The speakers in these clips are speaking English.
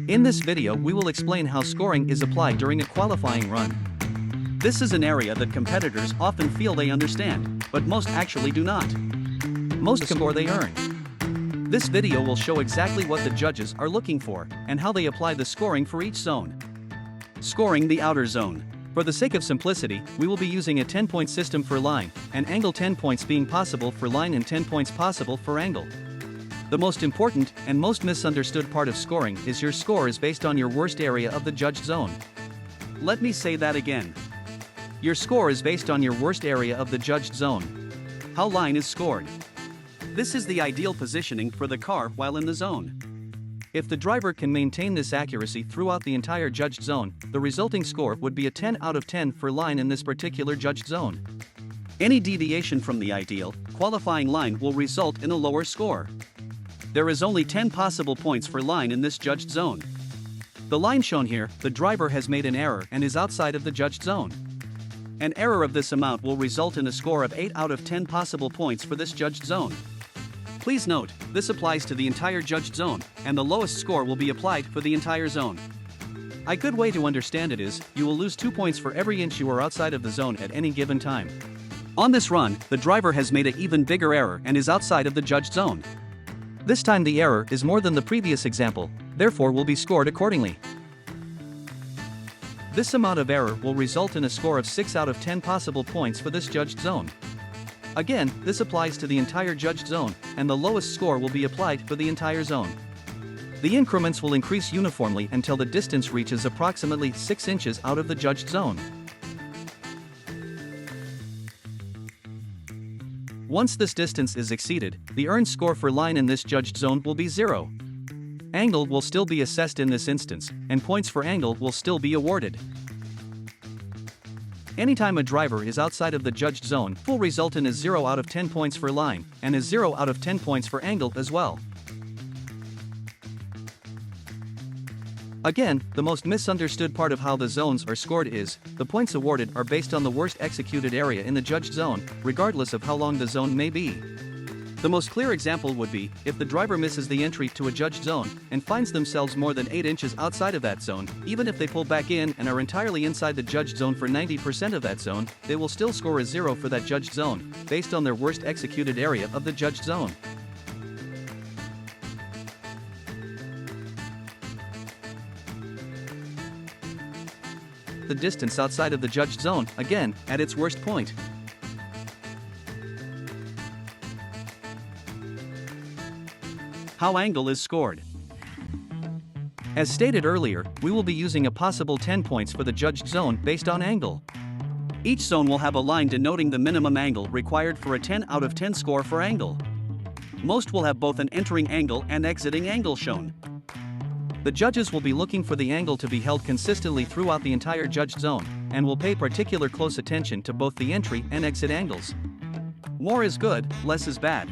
In this video we will explain how scoring is applied during a qualifying run. This is an area that competitors often feel they understand, but most actually do not. Most score they earn. This video will show exactly what the judges are looking for, and how they apply the scoring for each zone. Scoring the outer zone. For the sake of simplicity, we will be using a 10-point system for line, and angle 10 points being possible for line and 10 points possible for angle. The most important and most misunderstood part of scoring is your score is based on your worst area of the judged zone. Let me say that again. Your score is based on your worst area of the judged zone. How line is scored. This is the ideal positioning for the car while in the zone. If the driver can maintain this accuracy throughout the entire judged zone, the resulting score would be a 10 out of 10 for line in this particular judged zone. Any deviation from the ideal qualifying line will result in a lower score. There is only 10 possible points for line in this judged zone. The line shown here, the driver has made an error and is outside of the judged zone. An error of this amount will result in a score of 8 out of 10 possible points for this judged zone. Please note, this applies to the entire judged zone, and the lowest score will be applied for the entire zone. A good way to understand it is, you will lose 2 points for every inch you are outside of the zone at any given time. On this run, the driver has made an even bigger error and is outside of the judged zone. This time the error is more than the previous example, therefore will be scored accordingly. This amount of error will result in a score of 6 out of 10 possible points for this judged zone. Again, this applies to the entire judged zone, and the lowest score will be applied for the entire zone. The increments will increase uniformly until the distance reaches approximately 6 inches out of the judged zone. Once this distance is exceeded, the earned score for line in this judged zone will be 0. Angle will still be assessed in this instance, and points for angle will still be awarded. Anytime a driver is outside of the judged zone will result in a 0 out of 10 points for line, and a 0 out of 10 points for angle as well. Again, the most misunderstood part of how the zones are scored is, the points awarded are based on the worst executed area in the judged zone, regardless of how long the zone may be. The most clear example would be, if the driver misses the entry to a judged zone, and finds themselves more than 8 inches outside of that zone, even if they pull back in and are entirely inside the judged zone for 90% of that zone, they will still score a 0 for that judged zone, based on their worst executed area of the judged zone. The distance outside of the judged zone, again, at its worst point. How angle is scored. As stated earlier, we will be using a possible 10 points for the judged zone based on angle. Each zone will have a line denoting the minimum angle required for a 10 out of 10 score for angle. Most will have both an entering angle and exiting angle shown. The judges will be looking for the angle to be held consistently throughout the entire judged zone, and will pay particular close attention to both the entry and exit angles. More is good, less is bad.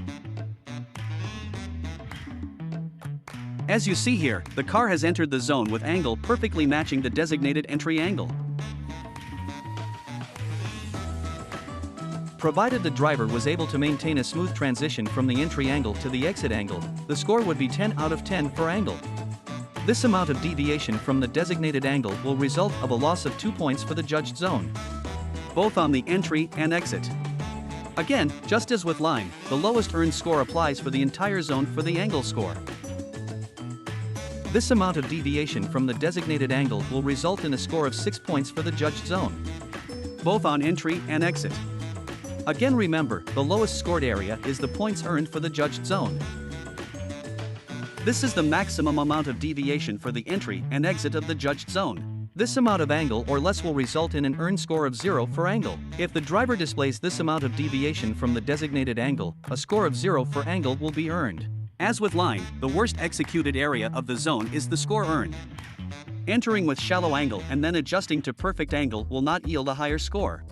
As you see here, the car has entered the zone with angle perfectly matching the designated entry angle. Provided the driver was able to maintain a smooth transition from the entry angle to the exit angle, the score would be 10 out of 10 for angle. This amount of deviation from the designated angle will result of a loss of 2 points for the judged zone, both on the entry and exit. Again, just as with line, the lowest earned score applies for the entire zone for the angle score. This amount of deviation from the designated angle will result in a score of 6 points for the judged zone, both on entry and exit. Again, remember, the lowest scored area is the points earned for the judged zone. This is the maximum amount of deviation for the entry and exit of the judged zone. This amount of angle or less will result in an earned score of 0 for angle. If the driver displays this amount of deviation from the designated angle, a score of 0 for angle will be earned. As with line, the worst executed area of the zone is the score earned. Entering with shallow angle and then adjusting to perfect angle will not yield a higher score.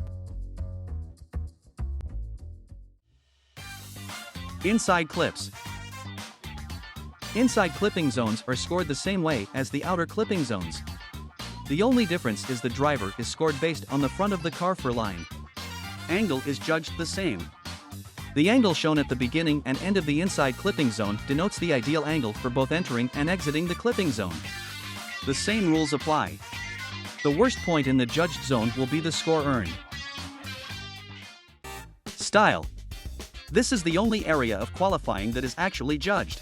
Inside clips. Inside clipping zones are scored the same way as the outer clipping zones. The only difference is the driver is scored based on the front of the car for line. Angle is judged the same. The angle shown at the beginning and end of the inside clipping zone denotes the ideal angle for both entering and exiting the clipping zone. The same rules apply. The worst point in the judged zone will be the score earned. Style. This is the only area of qualifying that is actually judged.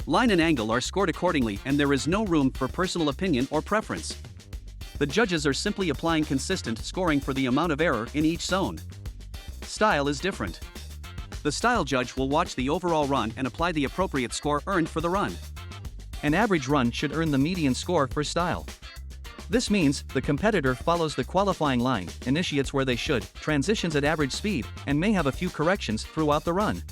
Line and angle are scored accordingly, and there is no room for personal opinion or preference. The judges are simply applying consistent scoring for the amount of error in each zone. Style is different. The style judge will watch the overall run and apply the appropriate score earned for the run. An average run should earn the median score for style. This means the competitor follows the qualifying line, initiates where they should, transitions at average speed, and may have a few corrections throughout the run.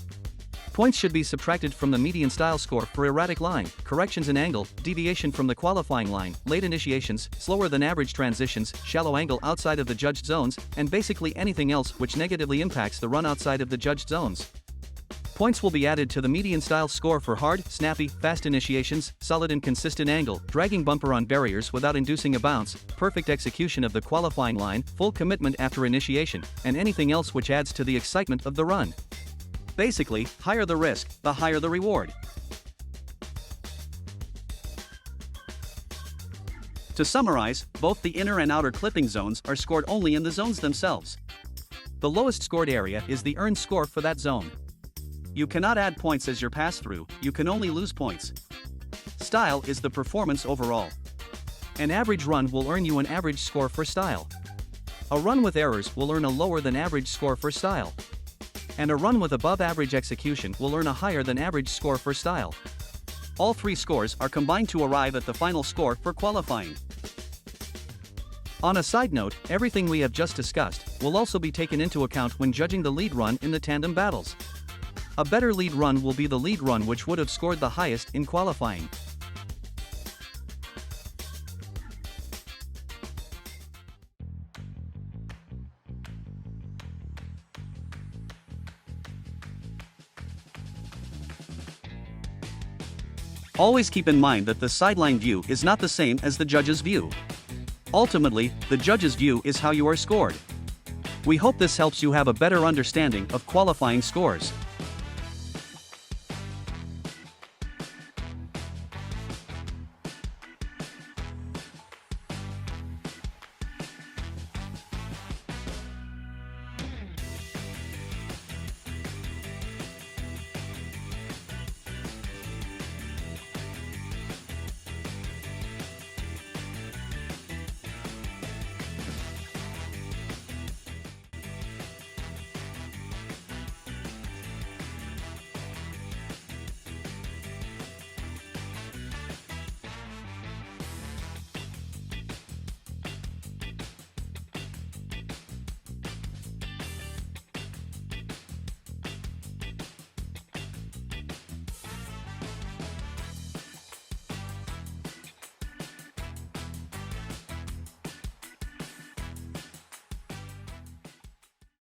Points should be subtracted from the median style score for erratic line, corrections in angle, deviation from the qualifying line, late initiations, slower than average transitions, shallow angle outside of the judged zones, and basically anything else which negatively impacts the run outside of the judged zones. Points will be added to the median style score for hard, snappy, fast initiations, solid and consistent angle, dragging bumper on barriers without inducing a bounce, perfect execution of the qualifying line, full commitment after initiation, and anything else which adds to the excitement of the run. Basically, higher the risk, the higher the reward. To summarize, both the inner and outer clipping zones are scored only in the zones themselves. The lowest scored area is the earned score for that zone. You cannot add points as your pass-through, you can only lose points. Style is the performance overall. An average run will earn you an average score for style. A run with errors will earn a lower than average score for style. And a run with above average execution will earn a higher than average score for style. All three scores are combined to arrive at the final score for qualifying. On a side note, everything we have just discussed will also be taken into account when judging the lead run in the tandem battles. A better lead run will be the lead run which would have scored the highest in qualifying. Always keep in mind that the sideline view is not the same as the judge's view. Ultimately, the judge's view is how you are scored. We hope this helps you have a better understanding of qualifying scores.